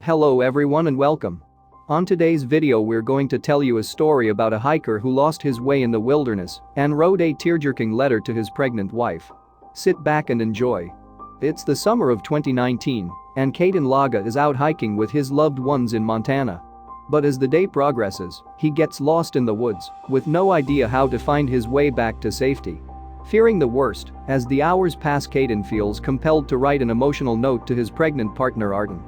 Hello everyone and welcome. On today's video we're going to tell you a story about a hiker who lost his way in the wilderness and wrote a tearjerking letter to his pregnant wife. Sit back and enjoy. It's the summer of 2019 and Caden Laga is out hiking with his loved ones in Montana. But as the day progresses, he gets lost in the woods with no idea how to find his way back to safety. Fearing the worst, as the hours pass, Caden feels compelled to write an emotional note to his pregnant partner Arden.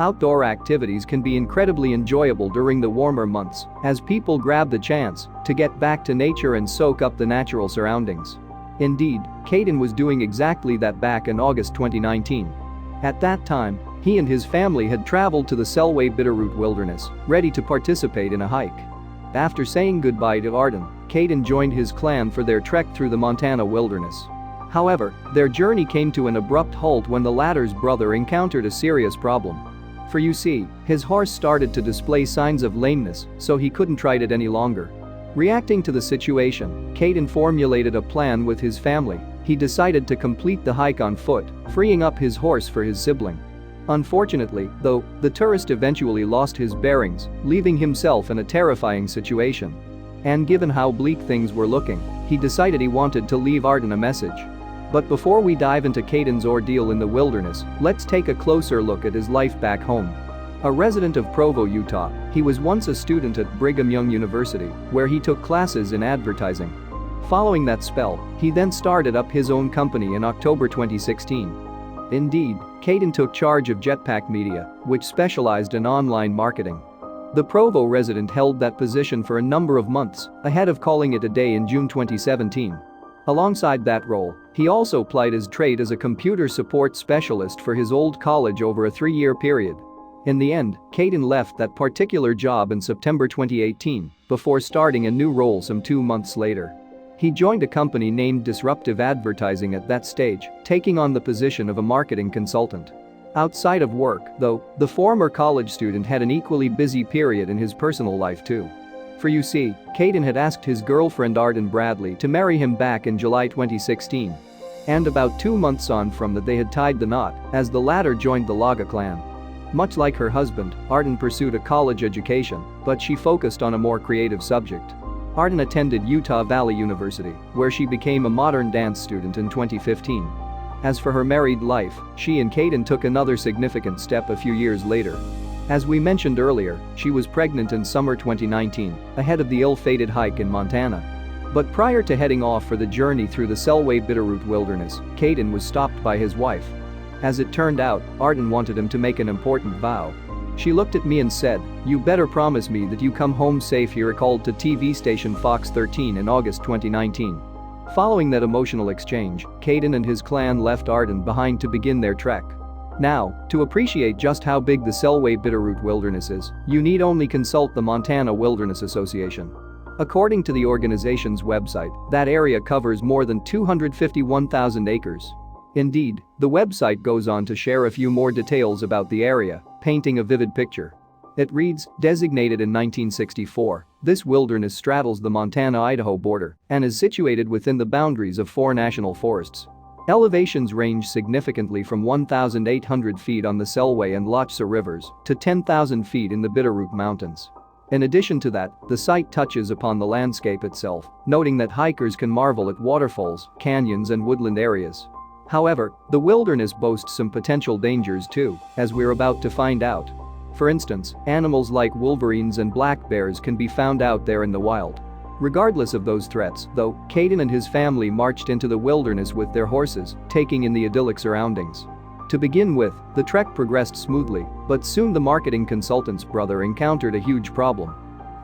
Outdoor activities can be incredibly enjoyable during the warmer months as people grab the chance to get back to nature and soak up the natural surroundings. Indeed, Caden was doing exactly that back in August 2019. At that time, he and his family had traveled to the Selway Bitterroot Wilderness, ready to participate in a hike. After saying goodbye to Arden, Caden joined his clan for their trek through the Montana wilderness. However, their journey came to an abrupt halt when the latter's brother encountered a serious problem. For you see, his horse started to display signs of lameness, so he couldn't ride it any longer. Reacting to the situation, Caden formulated a plan with his family. He decided to complete the hike on foot, freeing up his horse for his sibling. Unfortunately, though, the tourist eventually lost his bearings, leaving himself in a terrifying situation. And given how bleak things were looking, he decided he wanted to leave Arden a message. But before we dive into Caden's ordeal in the wilderness, let's take a closer look at his life back home. A resident of Provo, Utah, he was once a student at Brigham Young University, where he took classes in advertising. Following that spell, he then started up his own company in October 2016. Indeed, Caden took charge of Jetpack Media, which specialized in online marketing. The Provo resident held that position for a number of months, ahead of calling it a day in June 2017. Alongside that role, he also plied his trade as a computer support specialist for his old college over a 3-year period. In the end, Caden left that particular job in September 2018 before starting a new role some 2 months later. He joined a company named Disruptive Advertising at that stage, taking on the position of a marketing consultant. Outside of work, though, the former college student had an equally busy period in his personal life too. For you see, Caden had asked his girlfriend Arden Bradley to marry him back in July 2016. And about 2 months on from that they had tied the knot, as the latter joined the Laga clan. Much like her husband, Arden pursued a college education, but she focused on a more creative subject. Arden attended Utah Valley University, where she became a modern dance student in 2015. As for her married life, she and Caden took another significant step a few years later. As we mentioned earlier, she was pregnant in summer 2019, ahead of the ill-fated hike in Montana. But prior to heading off for the journey through the Selway Bitterroot Wilderness, Caden was stopped by his wife. As it turned out, Arden wanted him to make an important vow. She looked at me and said, "You better promise me that you come home safe," he recalled to TV station Fox 13 in August 2019. Following that emotional exchange, Caden and his clan left Arden behind to begin their trek. Now, to appreciate just how big the Selway Bitterroot Wilderness is, you need only consult the Montana Wilderness Association. According to the organization's website, that area covers more than 251,000 acres. Indeed, the website goes on to share a few more details about the area, painting a vivid picture. It reads, designated in 1964, this wilderness straddles the Montana-Idaho border and is situated within the boundaries of 4 national forests. Elevations range significantly from 1,800 feet on the Selway and Lhasa rivers to 10,000 feet in the Bitterroot Mountains. In addition to that, the site touches upon the landscape itself, noting that hikers can marvel at waterfalls, canyons and woodland areas. However, the wilderness boasts some potential dangers too, as we're about to find out. For instance, animals like wolverines and black bears can be found out there in the wild. Regardless of those threats, though, Caden and his family marched into the wilderness with their horses, taking in the idyllic surroundings. To begin with, the trek progressed smoothly, but soon the marketing consultant's brother encountered a huge problem.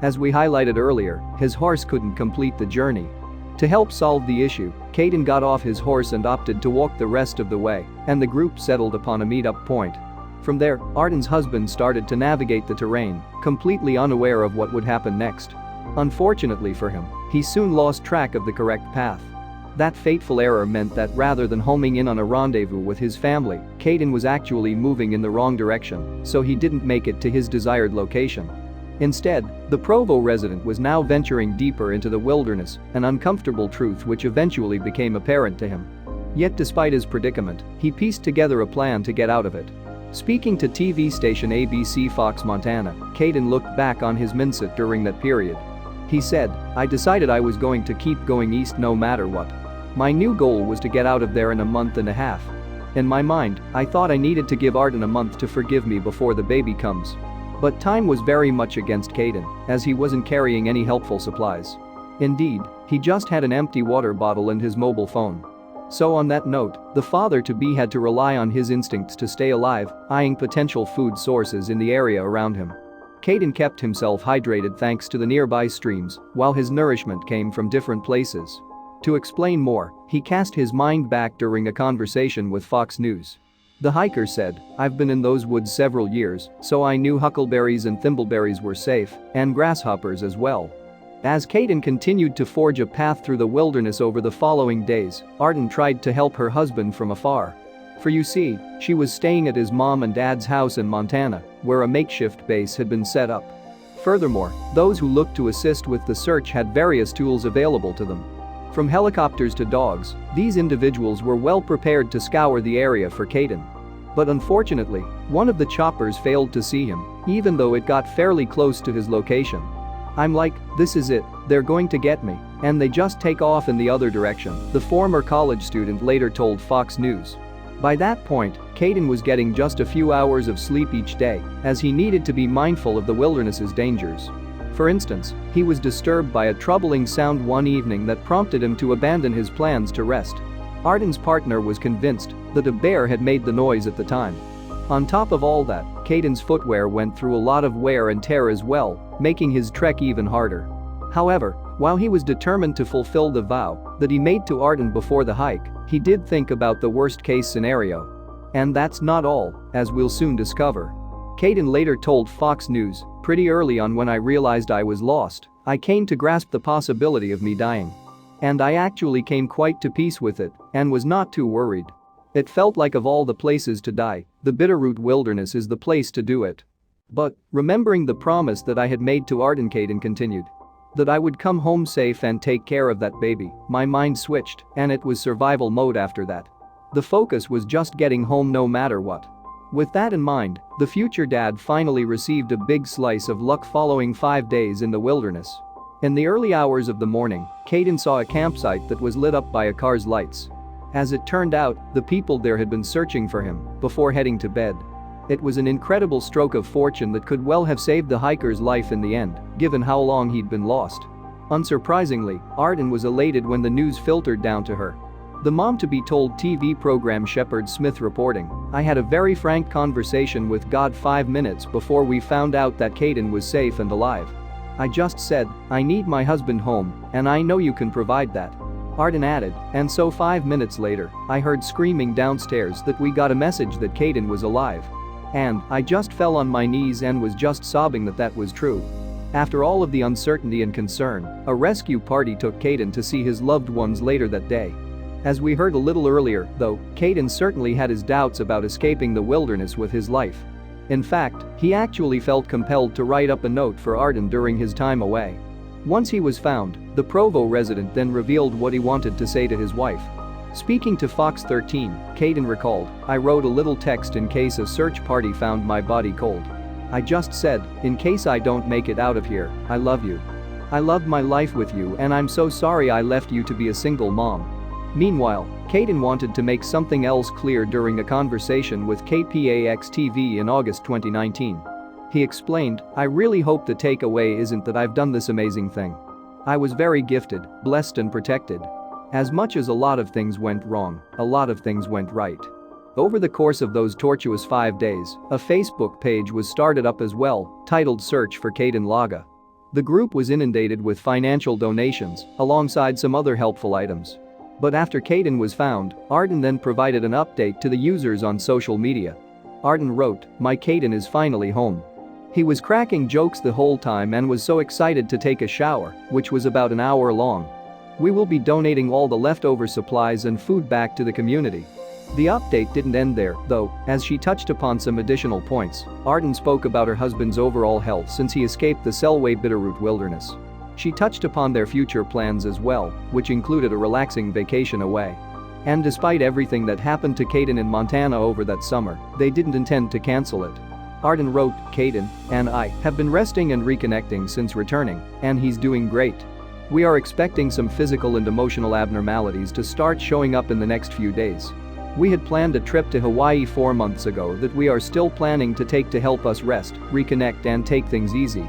As we highlighted earlier, his horse couldn't complete the journey. To help solve the issue, Caden got off his horse and opted to walk the rest of the way, and the group settled upon a meet-up point. From there, Arden's husband started to navigate the terrain, completely unaware of what would happen next. Unfortunately for him, he soon lost track of the correct path. That fateful error meant that rather than homing in on a rendezvous with his family, Caden was actually moving in the wrong direction, so he didn't make it to his desired location. Instead, the Provo resident was now venturing deeper into the wilderness, an uncomfortable truth which eventually became apparent to him. Yet despite his predicament, he pieced together a plan to get out of it. Speaking to TV station ABC Fox Montana, Caden looked back on his mindset during that period. He said, "I decided I was going to keep going east no matter what. My new goal was to get out of there in a month and a half. In my mind, I thought I needed to give Arden a month to forgive me before the baby comes." But time was very much against Caden, as he wasn't carrying any helpful supplies. Indeed, he just had an empty water bottle and his mobile phone. So on that note, the father-to-be had to rely on his instincts to stay alive, eyeing potential food sources in the area around him. Caden kept himself hydrated thanks to the nearby streams, while his nourishment came from different places. To explain more, he cast his mind back during a conversation with Fox News. The hiker said, "I've been in those woods several years, so I knew huckleberries and thimbleberries were safe, and grasshoppers as well." As Caden continued to forge a path through the wilderness over the following days, Arden tried to help her husband from afar. For you see, she was staying at his mom and dad's house in Montana, where a makeshift base had been set up. Furthermore, those who looked to assist with the search had various tools available to them. From helicopters to dogs, these individuals were well prepared to scour the area for Caden. But unfortunately, one of the choppers failed to see him, even though it got fairly close to his location. "I'm like, this is it, they're going to get me, and they just take off in the other direction," the former college student later told Fox News. By that point, Caden was getting just a few hours of sleep each day, as he needed to be mindful of the wilderness's dangers. For instance, he was disturbed by a troubling sound one evening that prompted him to abandon his plans to rest. Arden's partner was convinced that a bear had made the noise at the time. On top of all that, Caden's footwear went through a lot of wear and tear as well, making his trek even harder. However, while he was determined to fulfill the vow that he made to Arden before the hike, he did think about the worst-case scenario. And that's not all, as we'll soon discover. Caden later told Fox News, "Pretty early on when I realized I was lost, I came to grasp the possibility of me dying. And I actually came quite to peace with it and was not too worried. It felt like of all the places to die, the Bitterroot Wilderness is the place to do it. But, remembering the promise that I had made to Arden," Caden continued, "that I would come home safe and take care of that baby, my mind switched and it was survival mode after that. The focus was just getting home no matter what." With that in mind, the future dad finally received a big slice of luck following 5 days in the wilderness. In the early hours of the morning, Caden saw a campsite that was lit up by a car's lights. As it turned out, the people there had been searching for him before heading to bed. It was an incredible stroke of fortune that could well have saved the hiker's life in the end, given how long he'd been lost. Unsurprisingly, Arden was elated when the news filtered down to her. The mom-to-be told TV program Shepard Smith reporting, "I had a very frank conversation with God 5 minutes before we found out that Caden was safe and alive. I just said, I need my husband home, and I know you can provide that." Arden added, "And so 5 minutes later, I heard screaming downstairs that we got a message that Caden was alive. And I just fell on my knees and was just sobbing that that was true." After all of the uncertainty and concern, a rescue party took Caden to see his loved ones later that day. As we heard a little earlier, though, Caden certainly had his doubts about escaping the wilderness with his life. In fact, he actually felt compelled to write up a note for Arden during his time away. Once he was found, the Provo resident then revealed what he wanted to say to his wife. Speaking to Fox 13, Caden recalled, "I wrote a little text in case a search party found my body cold. I just said, in case I don't make it out of here, I love you. I loved my life with you and I'm so sorry I left you to be a single mom." Meanwhile, Caden wanted to make something else clear during a conversation with KPAX-TV in August 2019. He explained, "I really hope the takeaway isn't that I've done this amazing thing. I was very gifted, blessed and protected. As much as a lot of things went wrong, a lot of things went right." Over the course of those tortuous 5 days, a Facebook page was started up as well, titled Search for Caden Laga. The group was inundated with financial donations, alongside some other helpful items. But after Caden was found, Arden then provided an update to the users on social media. Arden wrote, "My Caden is finally home. He was cracking jokes the whole time and was so excited to take a shower, which was about an hour long. We will be donating all the leftover supplies and food back to the community." The update didn't end there, though, as she touched upon some additional points. Arden spoke about her husband's overall health since he escaped the Selway Bitterroot Wilderness. She touched upon their future plans as well, which included a relaxing vacation away. And despite everything that happened to Caden in Montana over that summer, they didn't intend to cancel it. Arden wrote, "Caden and I have been resting and reconnecting since returning, and he's doing great. We are expecting some physical and emotional abnormalities to start showing up in the next few days. We had planned a trip to Hawaii 4 months ago that we are still planning to take to help us rest, reconnect and take things easy,